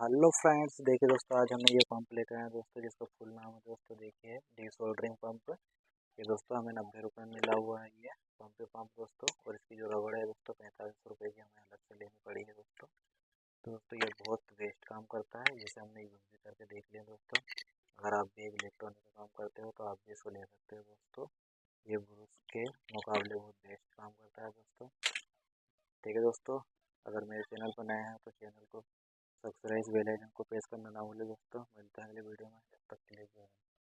Hello friends, देखिए दोस्तों, आज हमने ये पंप लेकर आए हैं दोस्तों, जिसका फुल नाम है दोस्तों, देखिए डिसोल्डरिंग पंप। ये दोस्तों हमें 90 रुपये में मिला हुआ है ये पंप दोस्तों। और इसकी जो रबड़ है दोस्तों 45 रुपये की हमें अलग से लेनी पड़ी है दोस्तों। तो दोस्तों ये बहुत बेस्ट काम करता है, जिसे हमने यूज़ भी करके देख लिया दोस्तों। अगर आप भी एक इलेक्ट्रॉनिक का काम करते हो तो आप भी इसको ले सकते हो दोस्तों। ये ब्रूस के मुकाबले बहुत बेस्ट काम करता है दोस्तों। ठीक है दोस्तों, अगर मेरे चैनल पर नए हैं तो चैनल को सब्सक्राइब बेल आइकन को प्रेस करना ना भूलें दोस्तों। मिलते हैं अगले वीडियो में, तब तक के लिए जय हिंद।